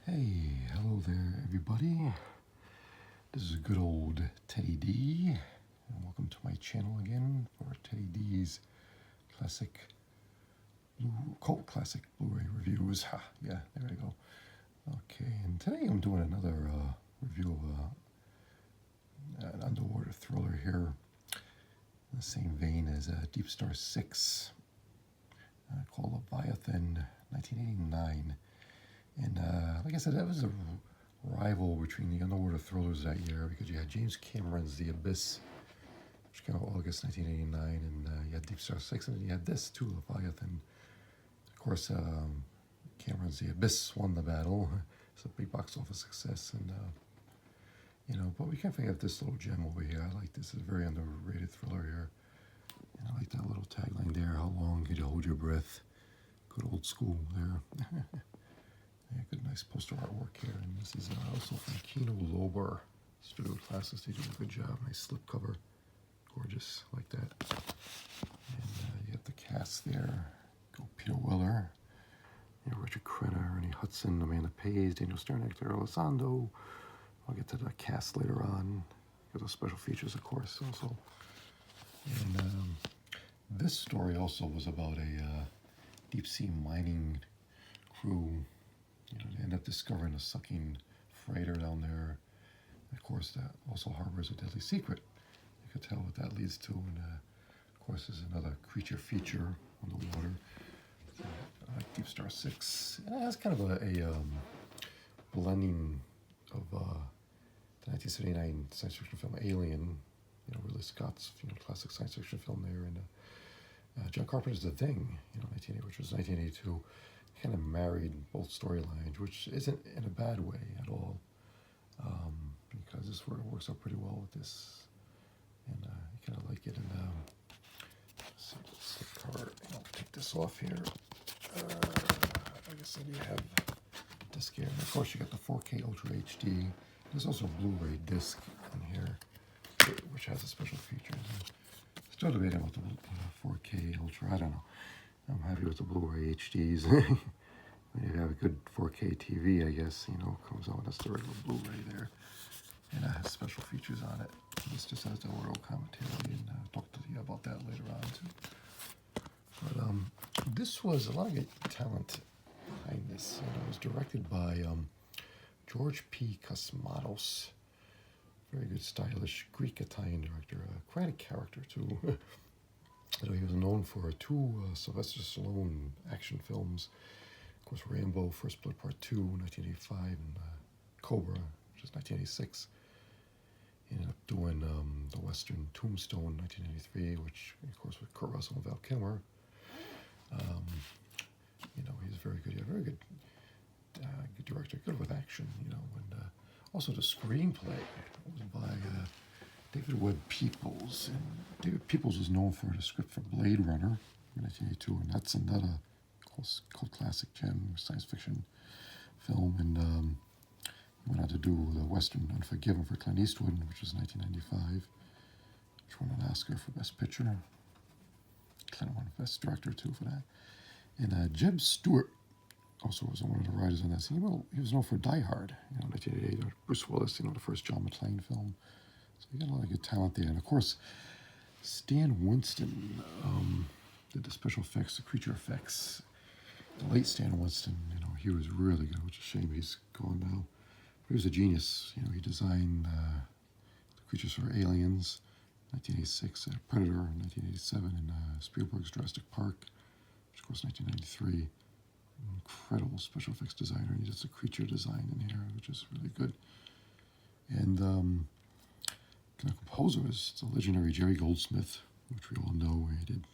Hey, hello there, everybody. This is good old Teddy D, and welcome to my channel again for Teddy D's cult classic Blu-ray reviews. Yeah, there I go. Okay, and today I'm doing another review of an underwater thriller here, in the same vein as Deep Star 6, called Leviathan, 1989. And like I said, that was a rival between the underwater thrillers that year, because you had James Cameron's The Abyss, which came out August 1989, and you had Deep Star 6, and then you had this too, Leviathan. Of course, Cameron's The Abyss won the battle. It's a big box office success, and but we can't forget this little gem over here. I like this. It's a very underrated thriller here. And I like that little tagline there, how long could you hold your breath? Good old school there. Yeah, good, nice poster artwork here, and this is also from Kino Lorber Studio Classics. They do a good job. Nice slipcover, gorgeous, like that. And you have the cast there. Go Peter Weller, Richard Crenna, Ernie Hudson, Amanda Pays, Daniel Stern, Hector Elizondo. I'll get to the cast later on. There's special features, of course, also. And this story also was about a deep sea mining crew. They end up discovering a sucking freighter down there. And of course, that also harbors a deadly secret. You could tell what that leads to. And of course, there's another creature feature on the water, Deep Star 6. And it has kind of a blending of the 1979 science fiction film Alien, Ridley Scott's classic science fiction film there, and John Carpenter's The Thing, 1980, which was 1982. Kind of married both storylines, which isn't in a bad way at all, because this works out pretty well with this, and you kind of like it. And let's see, slip cover. I'll take this off here. Like I said, you have disc here, and of course you got the 4K Ultra HD. There's also a Blu-ray disc in here, which has a special feature. Still debating about the 4K Ultra. I don't know. I'm happy with the Blu-ray HDs. When you have a good 4K TV, I guess, comes out with a regular Blu-ray there. And it has special features on it. This just has the oral commentary, and I'll talk to you about that later on, too. But this was a lot of good talent behind this. It was directed by George P. Cosmatos. Very good, stylish Greek-Italian director. Quite a character, too. He was known for two Sylvester Stallone action films. Of course, Rambo, First Blood Part 2, 1985, and Cobra, which is 1986. He ended up doing the Western Tombstone, 1993, which, of course, with Kurt Russell and Val Kilmer. He's very good. Yeah, very good, good director, good with action, and also the screenplay was by David Webb Peoples. And David Peoples was known for the script for Blade Runner in 1982, and that's another cult classic gem, science fiction film. And he went on to do the Western Unforgiven for Clint Eastwood, which was 1995, which won an Oscar for Best Picture. Clint won Best Director, too, for that. And Jeb Stewart also was one of the writers on this. He was known for Die Hard, 1988, Bruce Willis, the first John McClane film. So you got a lot of good talent there. And of course, Stan Winston did the special effects, the creature effects. The late Stan Winston, he was really good, which is a shame he's gone now. But he was a genius. He designed the creatures for Aliens, 1986, Predator, 1987, and Spielberg's Jurassic Park, which of course 1993. Incredible special effects designer. He does the creature design in here, which is really good. And the composer is the legendary Jerry Goldsmith, which we all know. He did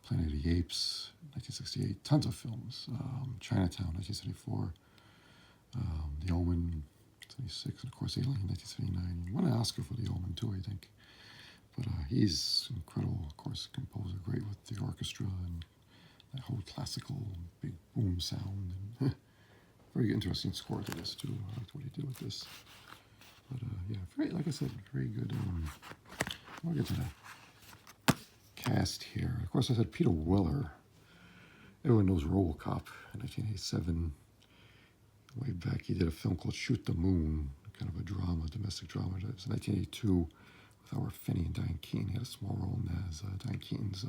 Planet of the Apes, 1968, tons of films. Chinatown, 1974, The Omen, 1976, and of course Alien, 1979. He won an Oscar for The Omen too, I think. But he's incredible, of course, composer, great with the orchestra and that whole classical big boom sound. And very interesting score to this too. I liked what he did with this. But yeah, very, like I said, very good. We'll get to the cast here. Of course, I said Peter Weller. Everyone knows RoboCop in 1987. Way back, he did a film called Shoot the Moon, kind of a drama, domestic drama. It was 1982 with Howard Finney and Diane Keaton. He had a small role in that as Diane Keaton's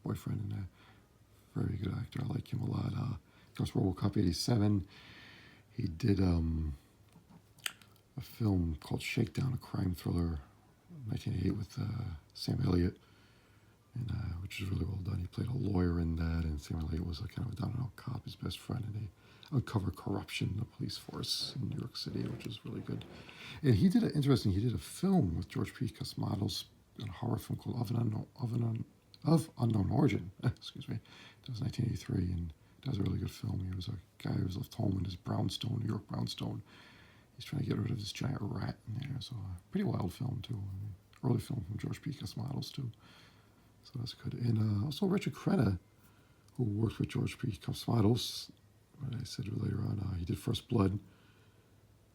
boyfriend, and a very good actor. I like him a lot. Of course, RoboCop 87. He did a film called Shakedown, a crime thriller, 1988 with Sam Elliott, and which is really well done. He played a lawyer in that, and Sam Elliott was a kind of a down-and-out cop, his best friend, and they uncover corruption in the police force in New York City, which is really good. And he did he did a film with George P. Cosmatos, a horror film called of Unknown Origin. Excuse me. That was 1983, and that was a really good film. He was a guy who was left home in his brownstone, New York brownstone. He's trying to get rid of this giant rat in there. So a pretty wild film, too. Early film from George P. Cosmatos, too. So that's good. And also Richard Crenna, who worked with George P. Cosmatos. I said later on, he did First Blood.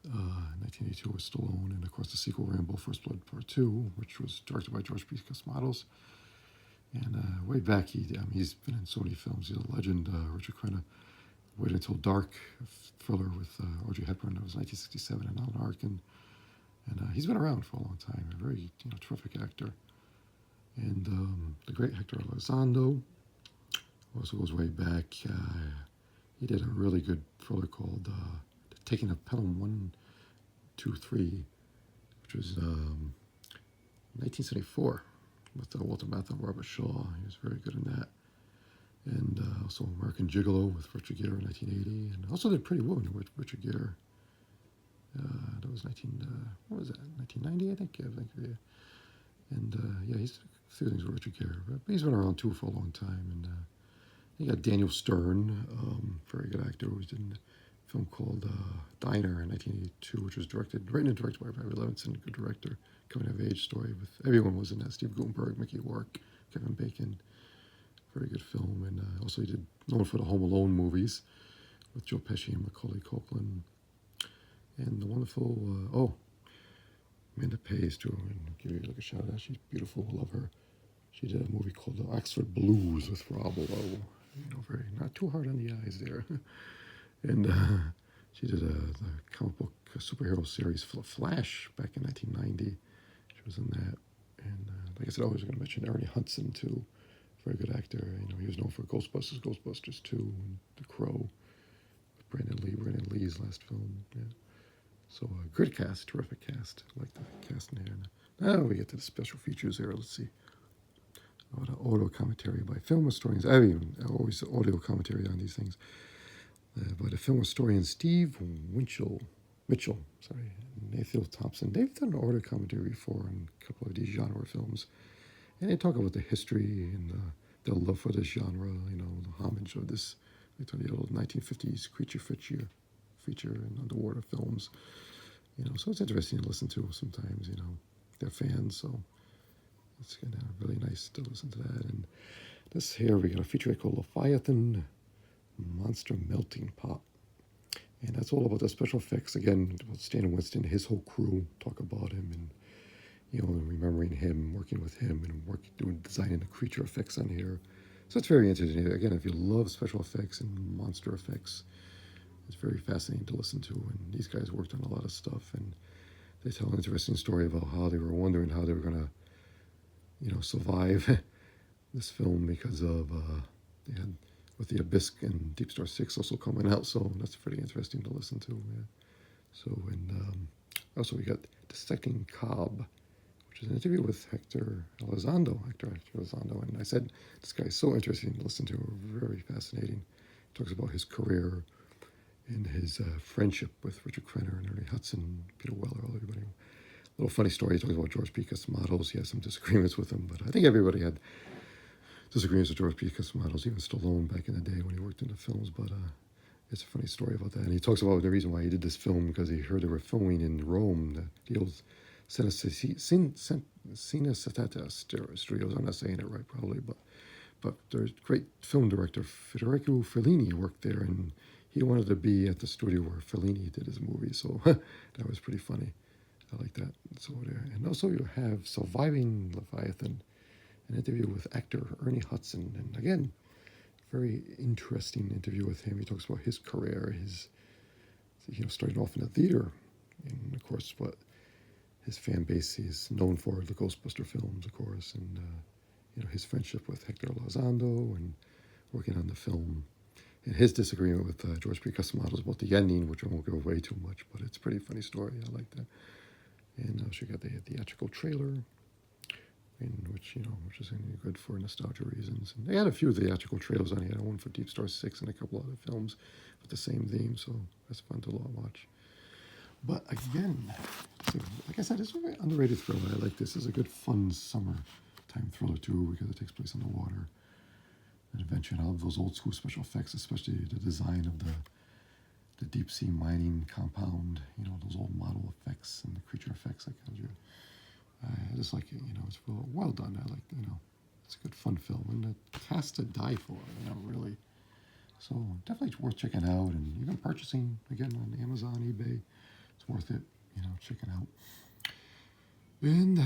1982 with Stallone. And, of course, the sequel, Rambo First Blood Part 2, which was directed by George P. Cosmatos. And way back, he's been in so many films. He's a legend. Richard Crenna. Wait Until Dark, a thriller with Audrey Hepburn. That was 1967, and Alan Arkin. And he's been around for a long time. A very terrific actor. And the great Hector Elizondo also goes way back. He did a really good thriller called Taking of Pelham 1, 2, 3, which was 1974 with Walter Matthau and Robert Shaw. He was very good in that. And also American Gigolo with Richard Gere in 1980, and also did Pretty Woman with Richard Gere. That was 1990, I think. Yeah. And he's did a few things with Richard Gere, but he's been around too for a long time. And you got Daniel Stern, very good actor, who did a film called Diner in 1982, which was written and directed by Barry Levinson, good director, coming of age story with everyone was in that: Steve Guttenberg, Mickey Rourke, Kevin Bacon. Very good film. And also he did known for the Home Alone movies with Joe Pesci and Macaulay Culkin. And the wonderful, Amanda Pays, too. And I'll give you a shout out. She's beautiful. I love her. She did a movie called The Oxford Blues with Rob Lowe. Very not too hard on the eyes there. And she did the comic book superhero series Flash back in 1990. She was in that. And like I said, I was going to mention Ernie Hudson, too. Very good actor. He was known for Ghostbusters 2, and The Crow, with Brandon Lee's last film. Yeah. So good cast, terrific cast. I like the cast in here. Now we get to the special features here. Let's see. Audio commentary by film historians. Always audio commentary on these things. By the film historian Steve Mitchell, and Nathan Thompson. They've done audio commentary before on a couple of these genre films. And they talk about the history and their love for this genre, the homage of this, the old 1950s creature feature and underwater films. So it's interesting to listen to sometimes, they're fans, so it's kind of really nice to listen to that. And this here, we got a feature called Leviathan Monster Melting Pot. And that's all about the special effects. Again, Stan Winston, his whole crew, talk about him and remembering him, working with him, and designing the creature effects on here. So it's very interesting. Again, if you love special effects and monster effects, it's very fascinating to listen to. And these guys worked on a lot of stuff, and they tell an interesting story about how they were wondering how they were going to, survive this film because of they had with the Abyss and Deep Star 6 also coming out. So that's pretty interesting to listen to. Yeah. So and also we got Dissecting Cobb, which is an interview with Hector Elizondo. And I said, this guy is so interesting to listen to, very fascinating. He talks about his career and his friendship with Richard Crenna and Ernie Hudson, Peter Weller, everybody. A little funny story. He talks about George P. Cosmatos. He had some disagreements with him, but I think everybody had disagreements with George P. Cosmatos, even Stallone back in the day when he worked in the films, but it's a funny story about that. And he talks about the reason why he did this film, because he heard they were filming in Rome, the old Cinecittà Studios. I'm not saying it right, probably, but there's great film director Federico Fellini worked there, and he wanted to be at the studio where Fellini did his movie, so that was pretty funny. I like that. So there, and also you have Surviving Leviathan, an interview with actor Ernie Hudson, and again, very interesting interview with him. He talks about his career, his starting off in the theater, and of course, what his fan base is known for, the Ghostbuster films, of course, and his friendship with Hector Elizondo and working on the film, and his disagreement with George P. Cosmatos about the ending, which I won't give away too much, but it's a pretty funny story. I like that. And she got the theatrical trailer, which is good for nostalgia reasons. And they had a few theatrical trailers on here. One for Deep Star 6 and a couple other films with the same theme, so that's fun to watch. But again, like I said, it's a very underrated thriller. I like this. It's a good, fun summertime thriller too, because it takes place on the water. An adventure. And I love those old school special effects, especially the design of the deep sea mining compound. Those old model effects and the creature effects. I just like it. It's well done. I like. It's a good, fun film, and the cast to die for. Really. So definitely worth checking out, and even purchasing again on Amazon, eBay. It's worth it, checking out. And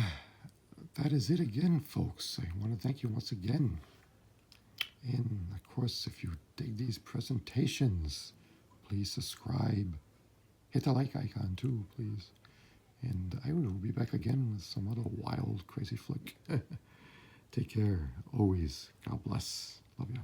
that is it again, folks. I want to thank you once again. And of course, if you dig these presentations, please subscribe. Hit the like icon too, please. And I will be back again with some other wild, crazy flick. Take care. Always. God bless. Love you.